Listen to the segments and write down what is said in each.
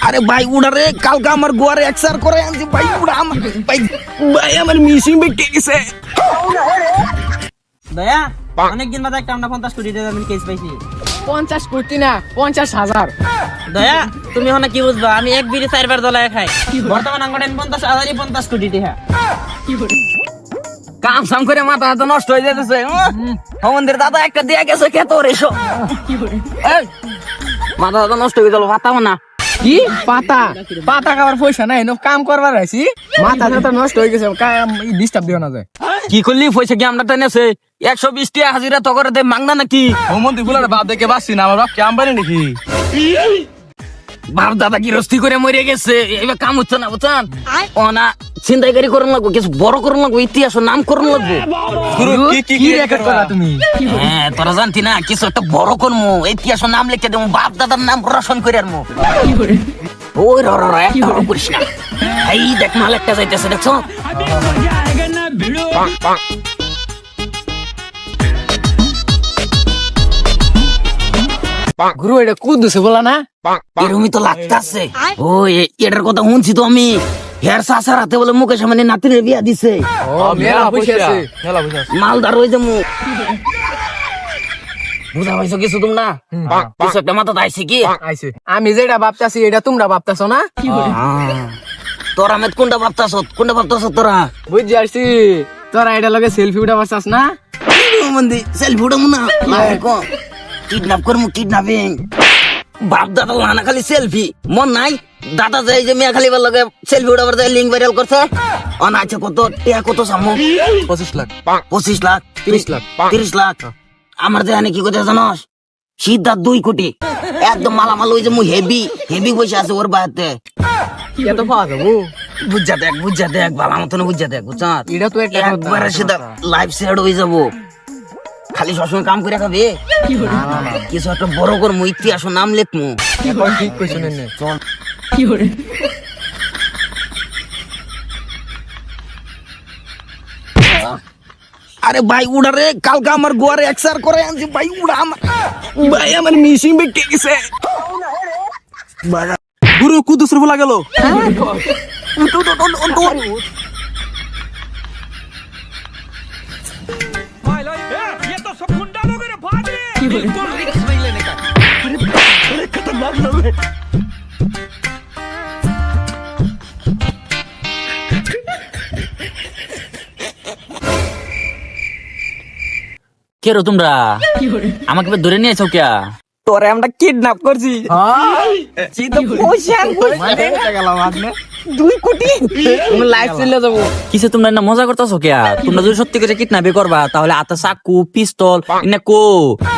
আরে ভাই উড়া রে, কালকে আমার গোয়ারে এক্সার করে আনছি ভাই, উড়া আমার ভাই, ভাই আমার মিশিং বেটে গেছে। দয়া অনেকদিন বাদে একটা আমরা 50 কোটি টাকা কেস পাইছি। 50 কোটি না 50,000। দয়া তুমি হনা কি বুঝবা, আমি এক বিড়ি 4 বার দলায় খাই। বর্তমান আঙ্গটেন 50,000 50 কোটি টাকা। কাম সাম করে মাথা তো নষ্ট হয়ে যেতেছে। আমাদের দাদা একটা দিয়ে গেছে কে তোর এসো, মাথা তো নষ্ট হয়ে গেল, পাতাম না কি পাতা পাতা খাবার পয়সা নাই, কাম করবার আইছি, মাথা তো নষ্ট হয়ে গেছে, ডিস্টার্ব দিও না যায়। কি করলি পয়সা কি আমরা টেনেছে 120 টাকা হাজিরা তো করে দে মাংনা নাকি? ও মন্দির গুলার বাপ দেখে বাঁচছি না, আমার বাপ কি আম্বানি নাকি? বাপ দাদা কি রস্তি করে মরে গেছে, এবার কাম হচ্ছে না বুঝছেন? ও না চিন্তাইকারী করুন লাগবো, কিছু বড় করুন লাগবো, ইতিহাস নাম করুন লাগবো। কি রেকর্ড করা তুমি? হ্যাঁ তোরা জানতি না, কিছু একটা বড় করবো, ইতিহাস নাম লিখে দেবো, বাপ দাদার নাম রোশন করে আনবো। ওই র একটা করিস না, এই দেখ মাল একটা যাইতেছে দেখছো। গুরু এটা কুদ্দুছে বলা না? এরকমই তো লাগতাছে। ও এটার কথা শুনছি তো আমি, হেয়ার সাসার হাতে বলে মুকেশ মানে নাতিনের বিয়া দিছে, মেলা পয়সা আছে। মালদার হয়ে যাবো। বুঝা পাইছো কিছু তোমরা? কিছু একটা মাথা আইছে কি? আইছে। আমি যেটা ভাবতাছি এটা তোমরা ভাবতাছো না? তোরা মেত কোনটা ভাবতাছ তোরা? বুঝছি আসছি, তোরা এটা লগে সেলফি উঠা পারছাস না? মন্দি সেলফি উঠামু না, কিডন্যাপ করমু, কিডন্যাপিং। বাপ দাদা লানা খালি সেলফি, মন নাই দাদা যাই যে মেয়া খালি লগে সেলফি উঠাবার যায়, লিঙ্ক ভাইরাল করছে। অনাইছে কত টিয়া, কত সামু 25 লাখ 25 লাখ 30 লাখ 30 লাখ। আমার দেখানে কি কথা জানস, সিদ্ধা 2 কোটি একদম মালামাল। ওই যে মু হেভি পয়সা আছে ওর বাড়িতে। এত পাওয়া যাবো? বুঝা দেখ ভালো মতন বুঝা দেখ বুঝছ। এটা তো একটা একবারে সেটা লাইফ সেট হয়ে যাবো, খালি সবসময় কাম করে খাবে। কিছু একটা বড় করবো, ইতিহাস নাম লেখমু। এখন ঠিক কইছ না চল। আরে ভাই উড়া রে, কালকে আমার গোয়ারে এক্সার করে আনছি ভাই, উড়া আমার ভাই, আমার মিশিং বেটে গেছে। গুরু কুদ্দুস বলা গেল। কে রো তোমরা? আমাকে ধরে নিয়েছো কে? তোরে আমরা কিডন্যাপ করছি। গেলাম আপনি 2 কোটি তুমি লাইভ চলে যাবো। কিসে তোমরা না মজা করতেছো কে? তোমরা যদি সত্যি করে কিডন্যাপই করবা তাহলে হাতে চাকু পিস্তল এনে কো,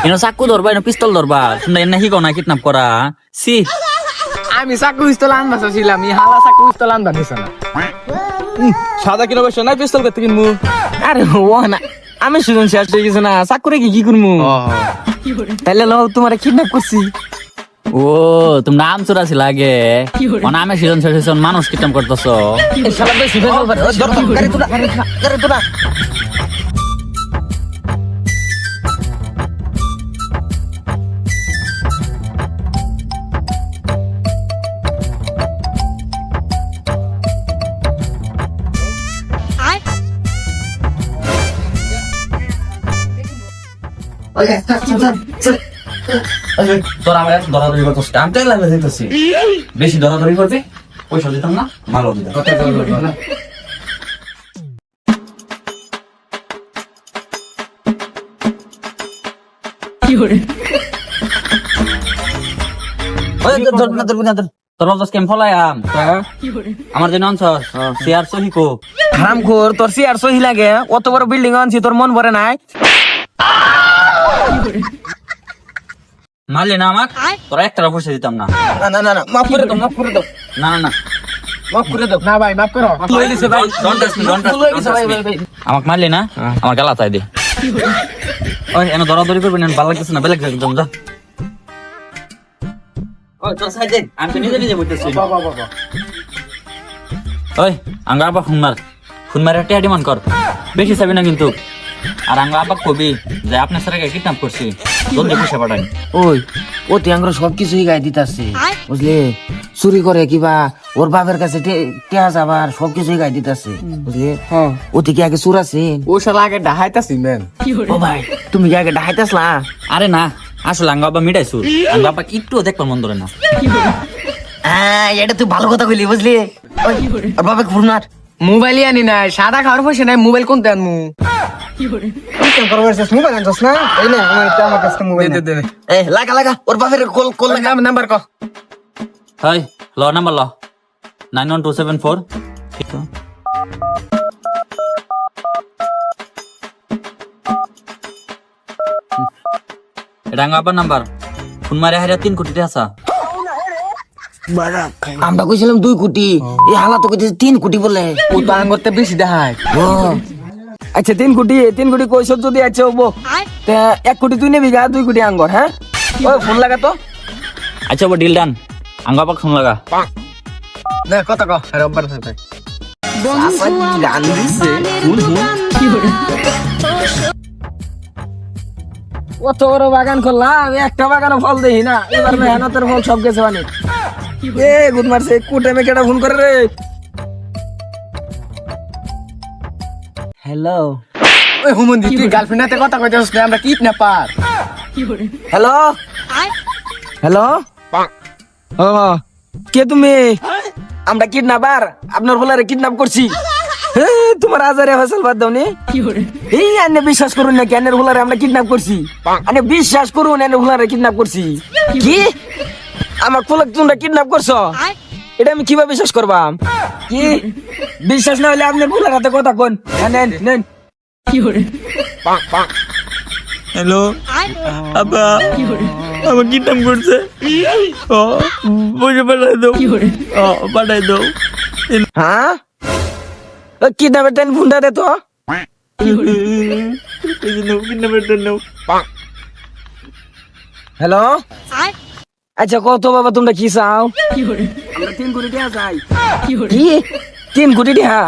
এনে চাকু ধরবা, এনে পিস্তল ধরবা, তোমরা এনে শিখো না কিডন্যাপ করা। সি আমি চাকু পিস্তল আনবা চাইছিলাম, হালা চাকু পিস্তল আনবা দিছ না। সাদা কিনা বসে নাই, পিস্তল করতে কিনবো। আরে ও না, আমি সুজন শেষ হয়ে গেছে না, চাকুরে কি করবো? তাহলে লো তোমার কিডন্যাপ করছি। ও তুমি নাম চোরা ছিল আগে, নামে সিজন শেষ মানুষ কিডন্যাপ করতেছো। তোরা আমার এত দরাদরি করতেছিস, আমি তো লাইভে যেতেছি। বেশি দরাদরি করবে পয়সা দিতাম না, মালও দিতাম। তোর বাবা স্ক্যাম ফলায়াম আমার জন্য আনছস শেয়ার সহি কো। হারাম খোর, তোর সিআর সহি লাগে, অত বড় বিল্ডিং আনছি, তোর মন ভরে নাই? মারলি না আমাক, তোরা একটা পয়সা দিতাম না। না মাফ করে দাও, মাফ করে দাও, না না মাফ করে দাও। না ভাই মাফ করো। হয়ে গেছে ভাই, Don't touch me, don't touch me, ভুল হয়ে গেছে ভাই, ভাই, ভাই। আমাক মারলি না, আমার গালা চাই দে। ওই এনে দরাদরি করবি না, ভালো লাগতেছে না, বেলেগ একদম যা। ওই তোর সাইড দে, আমি তো নিজে বলতেছি। ওই আঙ্গা আব্বা ফোন মারে টিয়া ডিমান্ড কর, বেশি চাবি না কিন্তু। আর আঙ্গা আব্বা কবি যে আপনার স্যারকে কিডন্যাপ করছি, জলদি পয়সা পাঠান। ওই ও তুই আঙ্গুর সবকিছুই গায়ে দিতাছে বুঝলি, চুরি করে কিবা ওর বাপের কাছে টেহা যাবার সবকিছুই গায়ে দিতাছে বুঝলি। হ্যাঁ ও তুই কি আগে চুর আছে? ও শালা আগে ডাহাইতাছি মেন। ও ভাই তুমি কি আগে ডাহাইতাসলা? আরে না, আসলে আঙ্গা বাবা মিটাই সুর, আঙ্গা বাবা একটু দেখবার মন ধরে না। হ্যাঁ এটা তুই ভালো কথা কইলি বুঝলি। ওই, ওর বাবা ফোন মার। মোবাইলই আনি নাই, সাদা খাওয়ার পয়সা নাই, মোবাইল কোনতে আনমু? দে, দে, দে। এ লাগা লাগা ওর বাপের কল কল লাগা। নাম্বার ক। হাই ল নাম্বার ল 91274। এটা আঙ্গা বাবার নাম্বার, ফোন মারে হারিয়া 3 কোটি টাকা আসা। আমরা কইছিলাম 2 কোটি, এই হালা তো কইতেছে 3 কোটি বলে। ও তো আঙ্গরতে বেশি দেখায়। ও আচ্ছা 3 কোটি কইছ যদি আচ্ছা হবো, 1 কোটি তুই নেবি গা, 2 কোটি আঙ্গর। হ্যাঁ ওই ফোন লাগা তো। আচ্ছা ডিল ডান, আঙ্গা বাবা ফোন লাগা। না কথা ক, রব্বার সাথে আসা কি গান দিছে। কত বড় বাগান করলাম, একটা বাগানও ফল দেখি না, এবার মেহনতের ফল সব গেছে অনেক। এ গুড মারছে, কুটামে কেটা ফোন করে রে। হ্যালো ওই হুমন্দি তুই গার্লফ্রেন্ড হাতে কথা কইতেছিস না, আমরা কিডন্যাপার। হ্যালো হ্যালো ও কে তুমি? আমরা কিডন্যাপার, আপনার বলারে কিডন্যাপ করছি। হে, তোমার আজারে ফসল বাদ দাও নি। এই আনে বিশ্বাস করুন না, কেনের বলারে আমরা কিডন্যাপ করছি। আনে বিশ্বাস করুন, এনে বলারে কিডন্যাপ করছি। কি আমার পোলাক তোমরা কিডন্যাপ করছো? এটা আমি কিভাবে বিশ্বাস করবাম? কি বিশ্বাস না হলে আপনার বলার হাতে কথা কোন। নেন নেন। হ্যালো আব্বা, আমার কিডন্যাপ করছে। ও বসে পাঠাই দাও, ও পাঠাই দাও। হ্যাঁ কিডন্যাপের টাইম ফোনটা দে তো। হ্যালো আচ্ছা কত বাবা তোমরা কি চাও? আমরা 3 কোটি টাকা চাই। কি 3 কোটি টাকা?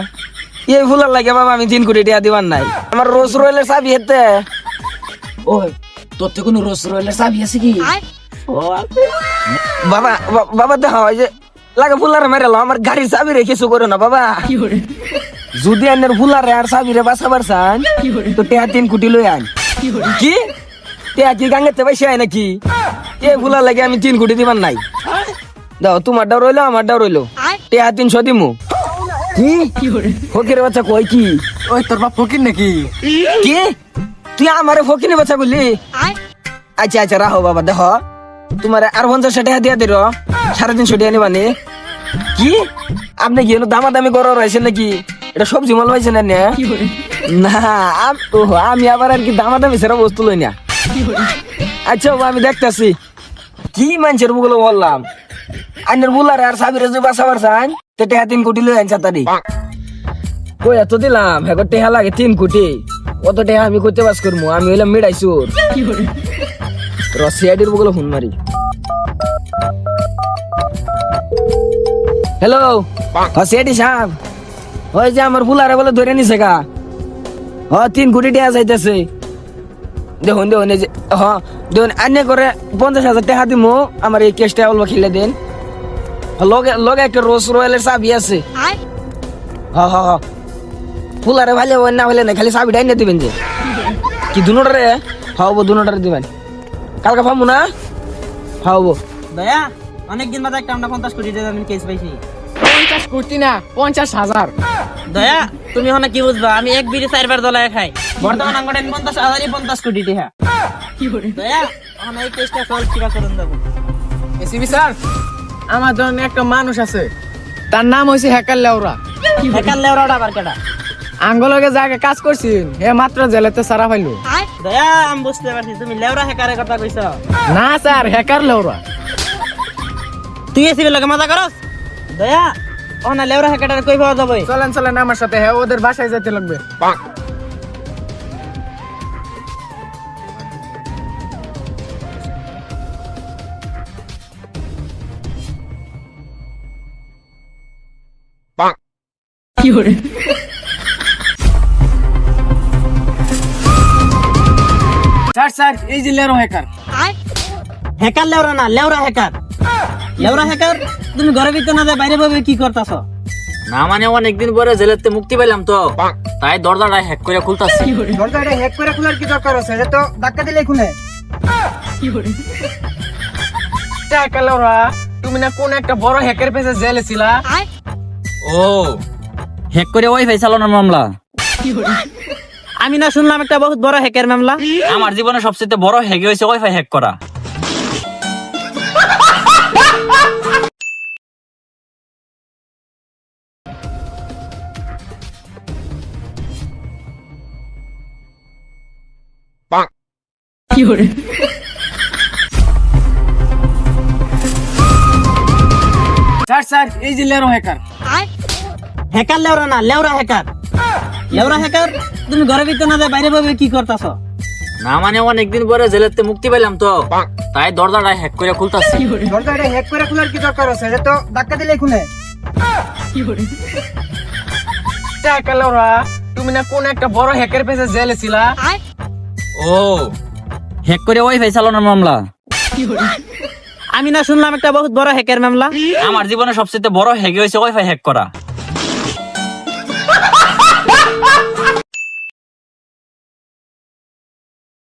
এই ফুলার লাগে বাবা আমি 3 কোটি টাকা দিবার নাই। আমার রোজ রয়েলের চাবি হেতে। ওই তোর তো কোনো রোজ রয়েলের চাবি আছে কি? বাবা বাবা দেখা হয় যে লাগে ফুলার মেরে লো, আমার গাড়ির চাবি রে কিছু করো না বাবা। যদি আনের ফুলারে আর চাবি রে বাঁচাবার চান তো টেহা 3 কোটি লই আন। কি টেহা কি গাঙ্গেতে পয়সা হয় নাকি? এ ফুলার লাগে আমি 3 কোটি দিবার নাই। দাও তোমারটাও রইলো আমারটাও রইলো, টেহা 300 দিমু। কি ফকির বাচ্চা কই কি? ওই তোর বাপ ফকির নাকি? কি তুই আমারে ফকির বাচ্চা বললি? আচ্ছা আচ্ছা রাহো বাবা, দেখো তোমার আর 50 টাকা দিয়া দিল, 350 টাকা নিবানি। কি আপনি কি দামাদামি করার রয়েছেন নাকি? এটা সবজি মাল পাইছেন না? না আমি আবার আর কি দামাদামি সেরা বস্তু লই না। আচ্ছা আমি দেখতেছি কি মানুষের বুগুলো বললাম। আইনের বুলারে আর সাবিরে যে বাঁচাবার চান তো টেহা 3 কোটি লই আনছা তারি। কই এত দিলাম হ্যাঁ টেহা লাগে 3 কোটি, অত টেহা আমি করতে বাস করবো? আমি হইলাম মিডাইছুর। রসিয়াডির বুগুলো ফোন মারি। হ্যালো সিআইডি সাহেব, ওই যে আমার বুলারে বলে ধরে নিছে গা। 3 কোটি টাকা চাইতেছে। দেখুন দেখুন এই যে দেখুন আনে করে 50,000 টাকা দিমু, আমার এই কেসটা অল্প খেলে দেন। লগে লগে একটা রোজ রয়েলের চাবি আছে। ফুলারে ভালো না হলে না, খালি চাবিটাই নিয়ে দিবেন। যে কি দুনোটারে? হবো দুনোটারে দিবেন। কালকে পাবো না? হবো দয়া অনেকদিন বাদে একটা আমরা 50 কোটি টাকা কেস পাইছি। 50 কোটি না 50,000। দয়া তুমি হনা কি বুঝবা, আমি এক বিড়ি 4 বার দলায় খাই। বর্তমান আঙ্গটেন 50,000 50 কোটি টাকা। দয়া হনা এই কেসটা সলভ কিরা করুন দেব। এসিবি স্যার, আমার জন্য একটা মানুষ আছে, তার নাম হইছে হ্যাকার লেওরা। হ্যাকার লেওরাটা আবার কেডা? আঙ্গলকে জায়গায় কাজ করছিন, হে মাত্র জেলেতে সারা পাইলো। দয়া আমি বুঝতে পারছি তুমি লেওরা হ্যাকারের কথা কইছো। না স্যার, হ্যাকার লেওরা। তুই এসিবি লগে মজা করস? দয়া ওনা লেওরা হ্যাকারটারে কই পাওয়া যাবে? চলেন চলেন আমার সাথে, হ্যাঁ ওদের বাসায় যেতে লাগবে। স্যার স্যার এই যে লেরো হ্যাকার। হ্যাকার লেওরা না, লেওরা হ্যাকার। লেওরা হ্যাকার, তুমি ঘরের ভিতরে না যায় বাইরে ভাবে কি করতেছ? না মানে অনেকদিন পরে জেলেতে মুক্তি পেলাম তো, তাই দরজাটা হ্যাক করে খুলতাছি। দরজাটা হ্যাক করে খোলার কি দরকার আছে? এটা তো ধাক্কা দিলেই খুলে। টাকালোরা, তুমি না কোন একটা বড় হ্যাকের পেছে জেলে ছিলা? ও, হ্যাক করে ওয়াইফাই চালানোর মামলা। আমি না শুনলাম একটা বহুত বড় হ্যাকের মামলা। আমার জীবনে সবচেয়ে বড় হ্যাক হয়েছে ওয়াইফাই হ্যাক করা। স্যার স্যার, এই যে লেরো হ্যাকার। হ্যাকার লেওরা না, লেওরা হ্যাকার। লেওরা হ্যাকার, তুমি ঘরের ভিতরে না যায় বাইরে ভাবে কি করতেছ? না মানে অনেকদিন পরে জেলেতে মুক্তি পেলাম তো, তাই দরজাটা হ্যাক করে খুলতাছি। দরজাটা হ্যাক করে খোলার কি দরকার আছে? এটা তো ধাক্কা দিলেই খুলে। টাকালোরা, তুমি না কোন একটা বড় হ্যাকের পেছে জেলে ছিলা? ও, হ্যাক করে ওয়াইফাই চালানোর মামলা। আমি না শুনলাম একটা বহুত বড় হ্যাকের মামলা। আমার জীবনে সবচেয়ে বড় হ্যাক হয়েছে ওয়াইফাই হ্যাক করা।